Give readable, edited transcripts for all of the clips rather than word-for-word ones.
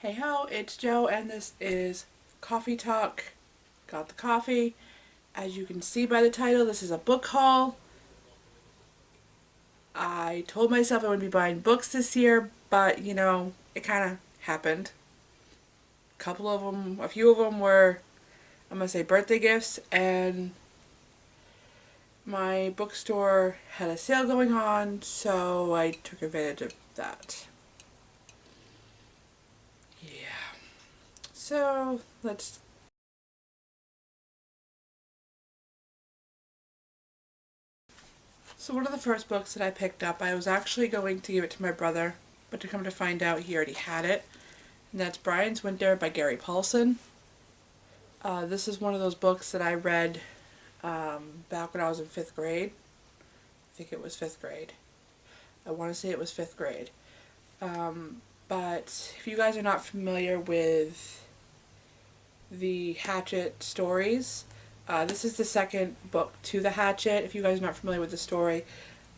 Hey ho, it's Joe and this is Coffee Talk. Got the coffee. As you can see by the title, this is a book haul. I told myself I would be buying books this year, but it kind of happened. A few of them were, I'm going to say birthday gifts, and my bookstore had a sale going on, so I took advantage of that. Yeah. So, let's So one of the first books that I picked up, I was actually going to give it to my brother, but to come to find out he already had it. And that's Brian's Winter by Gary Paulsen. This is one of those books that I read back when I was in 5th grade. I think it was 5th grade. I want to say it was 5th grade. But if you guys are not familiar with the Hatchet stories, this is the second book to the Hatchet. If you guys are not familiar with the story,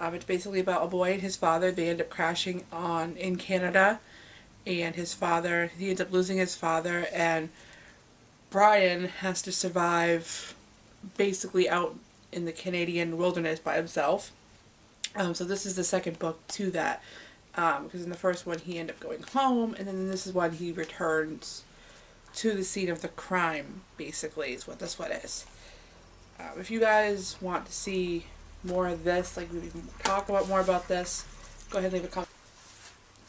it's basically about a boy and his father. They end up crashing in Canada, and he ends up losing his father, and Brian has to survive basically out in the Canadian wilderness by himself. So this is the second book to that, because in the first one he ended up going home, and then in this is when he returns to the scene of the crime, basically, is what this one is. If you guys want to see more of this, like we can talk about more about this, go ahead and leave a comment.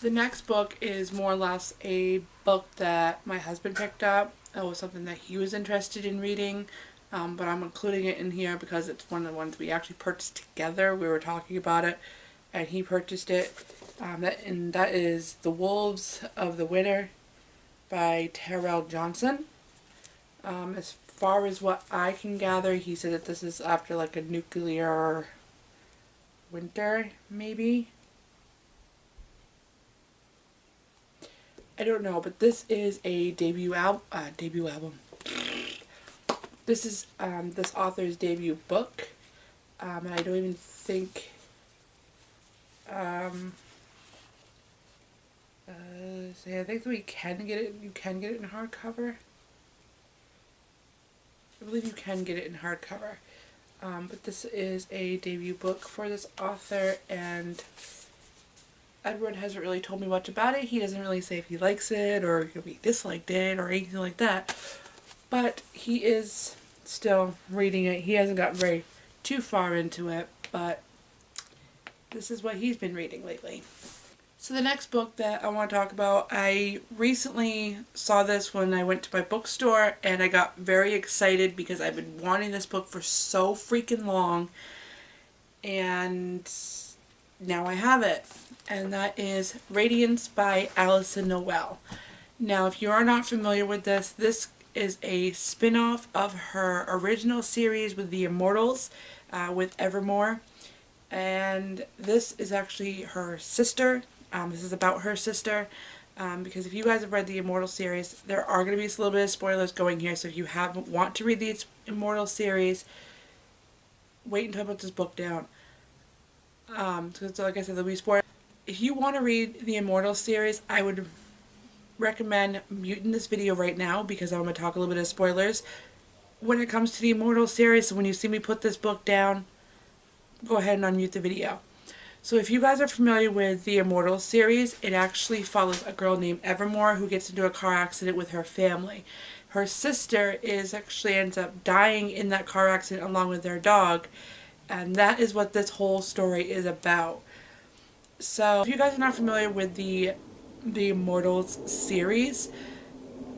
The next book is more or less a book that my husband picked up. It was something that he was interested in reading, but I'm including it in here because it's one of the ones we actually purchased together. We were talking about it, and he purchased it. That is The Wolves of the Winter by Tyrell Johnson. As far as what I can gather, he said that this is after like a nuclear winter, maybe. I don't know, but this is a debut album. This is this author's debut book, and I don't even think. I think we can get it. You can get it in hardcover. I believe you can get it in hardcover. But this is a debut book for this author, and Edward hasn't really told me much about it. He doesn't really say if he likes it or if he disliked it or anything like that. But he is still reading it. He hasn't gotten very too far into it, but this is what he's been reading lately. So the next book that I want to talk about, I recently saw this when I went to my bookstore, and I got very excited because I've been wanting this book for so freaking long, and now I have it. And that is Radiance by Alyson Noel. Now, if you are not familiar with this is a spin-off of her original series with the Immortals, with Evermore. And this is actually her sister. This is about her sister, because if you guys have read the Immortal series, there are going to be a little bit of spoilers going here, so if you want to read the Immortal series, wait until I put this book down. So like I said, there'll be spoilers. If you want to read the Immortal series, I would recommend muting this video right now, because I'm going to talk a little bit of spoilers when it comes to the Immortal series, so when you see me put this book down, go ahead and unmute the video. So if you guys are familiar with the Immortal series, it actually follows a girl named Evermore who gets into a car accident with her family. Her sister ends up dying in that car accident along with their dog, and that is what this whole story is about. So if you guys are not familiar with the Immortals series,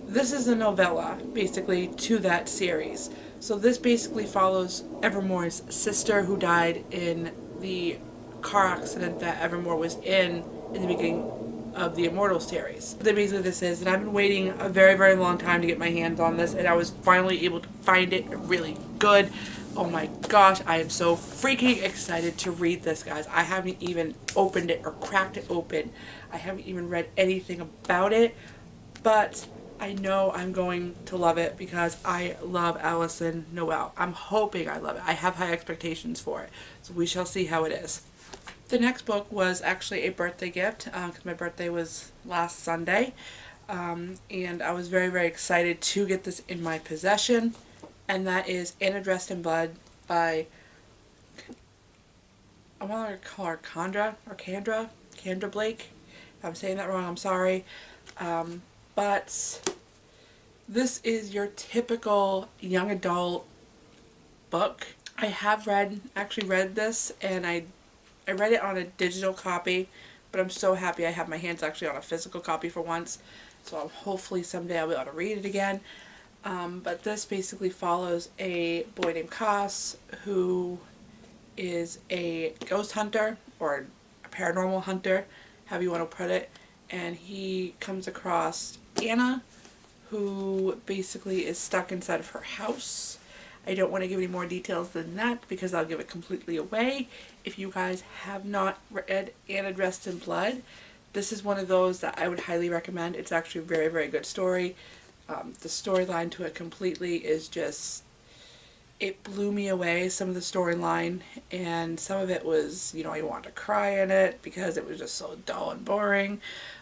this is a novella basically to that series. So this basically follows Evermore's sister who died in the car accident that Evermore was in the beginning of the Immortal series. That basically this is, and I've been waiting a very, very long time to get my hands on this, and I was finally able to find it really good. Oh my gosh, I am so freaking excited to read this, guys. I haven't even opened it or cracked it open. I haven't even read anything about it, but I know I'm going to love it because I love Alyson Noel. I'm hoping I love it. I have high expectations for it, so we shall see how it is. The next book was actually a birthday gift, because my birthday was last Sunday. And I was very, very excited to get this in my possession. And that is Anna Dressed in Blood by, I want to call her Kendra Blake. If I'm saying that wrong, I'm sorry. But this is your typical young adult book. I have actually read this, and I read it on a digital copy, but I'm so happy I have my hands actually on a physical copy for once. So hopefully someday I'll be able to read it again. But this basically follows a boy named Koss who is a ghost hunter or a paranormal hunter, however you want to put it, and he comes across Anna, who basically is stuck inside of her house. I don't want to give any more details than that because I'll give it completely away. If you guys have not read Anna Dressed in Blood, this is one of those that I would highly recommend. It's actually a very, very good story. The storyline to it completely is just, it blew me away, some of the storyline, and some of it was, you wanted to cry in it because it was just so dull and boring.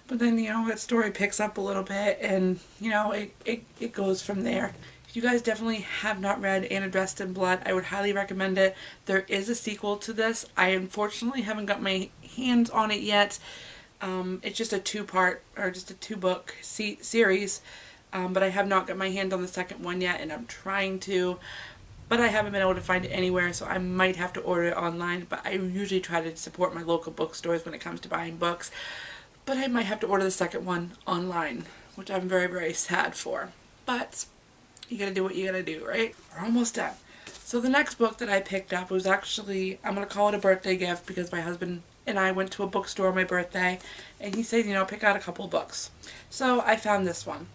But then, that story picks up a little bit and, it goes from there. If you guys definitely have not read Anna Dressed in Blood, I would highly recommend it. There is a sequel to this. I unfortunately haven't got my hands on it yet. It's just a two-part, or just a two-book series. But I have not got my hand on the second one yet, and I'm trying to. But I haven't been able to find it anywhere, so I might have to order it online. But I usually try to support my local bookstores when it comes to buying books. But I might have to order the second one online, which I'm very, very sad for. But you gotta do what you gotta do, right? We're almost done. So the next book that I picked up was actually, I'm gonna call it a birthday gift because my husband and I went to a bookstore on my birthday, and he said, pick out a couple of books. So I found this one.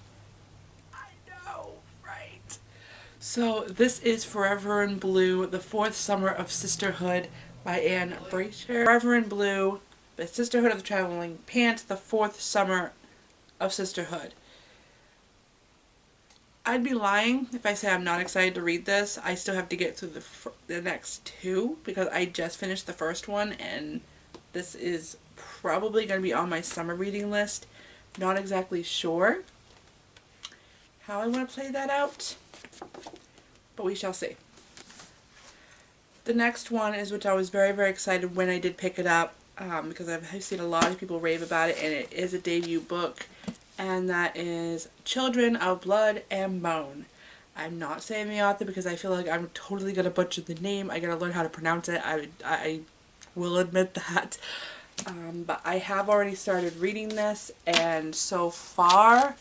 So this is Forever in Blue, The Fourth Summer of Sisterhood by Anne Brashares. Forever in Blue, The Sisterhood of the Traveling Pants, The Fourth Summer of Sisterhood. I'd be lying if I say I'm not excited to read this. I still have to get through the next two because I just finished the first one, and this is probably going to be on my summer reading list. Not exactly sure how I want to play that out, but we shall see. The next one is, which I was very, very excited when I did pick it up, because I've seen a lot of people rave about it, and it is a debut book, and that is Children of Blood and Bone. I'm not saying the author because I feel like I'm totally going to butcher the name. I got to learn how to pronounce it. I will admit that. But I have already started reading this, and so far,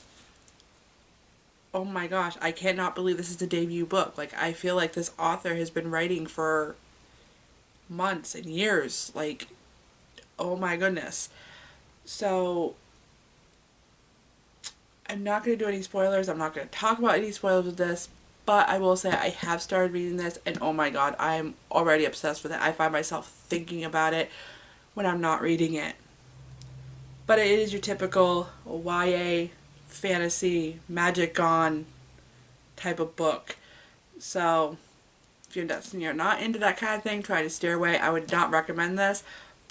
oh my gosh, I cannot believe this is a debut book. Like, I feel like this author has been writing for months and years. Like, oh my goodness. So, I'm not going to do any spoilers. I'm not going to talk about any spoilers with this. But I will say I have started reading this, and oh my god, I'm already obsessed with it. I find myself thinking about it when I'm not reading it. But it is your typical YA fantasy, magic gone type of book. So if you're not into that kind of thing, try to steer away. I would not recommend this.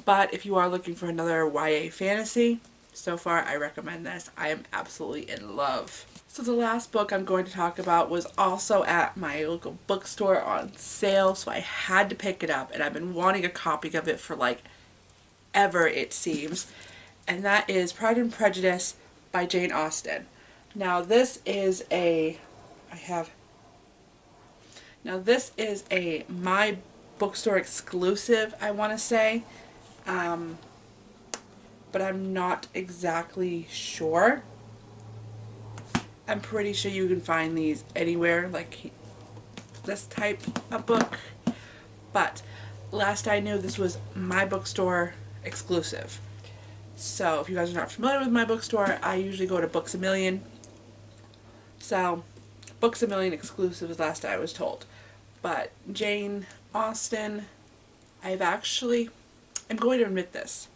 But if you are looking for another YA fantasy, so far I recommend this. I am absolutely in love. So the last book I'm going to talk about was also at my local bookstore on sale, so I had to pick it up, and I've been wanting a copy of it for like ever, it seems. And that is Pride and Prejudice by Jane Austen. Now this is a my bookstore exclusive, I want to say, but I'm not exactly sure. I'm pretty sure you can find these anywhere, like this type of book, but last I knew this was my bookstore exclusive. So if you guys are not familiar with my bookstore, I usually go to Books A Million. So Books A Million exclusive is last I was told. But Jane Austen, I'm going to admit this,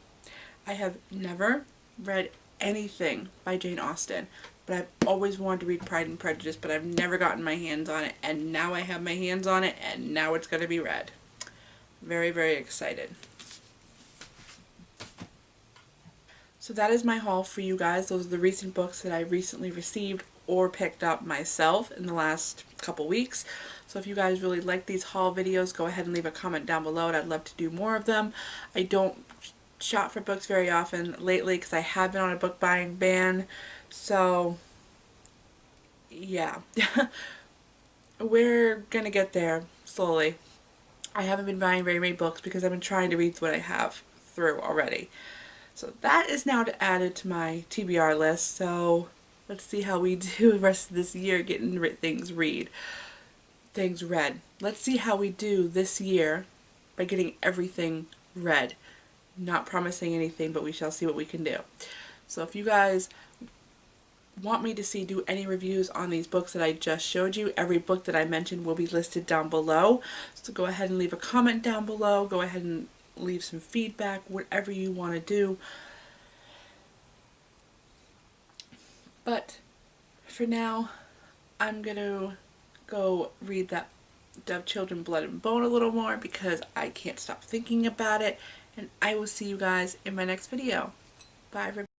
I have never read anything by Jane Austen, but I've always wanted to read Pride and Prejudice, but I've never gotten my hands on it, and now I have my hands on it, and now it's going to be read. Very, very excited. So that is my haul for you guys. Those are the recent books that I recently received or picked up myself in the last couple weeks. So if you guys really like these haul videos, go ahead and leave a comment down below, and I'd love to do more of them. I don't shop for books very often lately because I have been on a book buying ban. So yeah, we're gonna get there slowly. I haven't been buying very many books because I've been trying to read what I have through already. So that is now added to my TBR list. So let's see how we do the rest of this year getting things read. Let's see how we do this year by getting everything read. Not promising anything, but we shall see what we can do. So if you guys want me to do any reviews on these books that I just showed you, every book that I mentioned will be listed down below. So go ahead and leave a comment down below. Go ahead and leave some feedback, whatever you want to do. But for now, I'm going to go read that Dove Children Blood and Bone a little more because I can't stop thinking about it. And I will see you guys in my next video. Bye, everybody.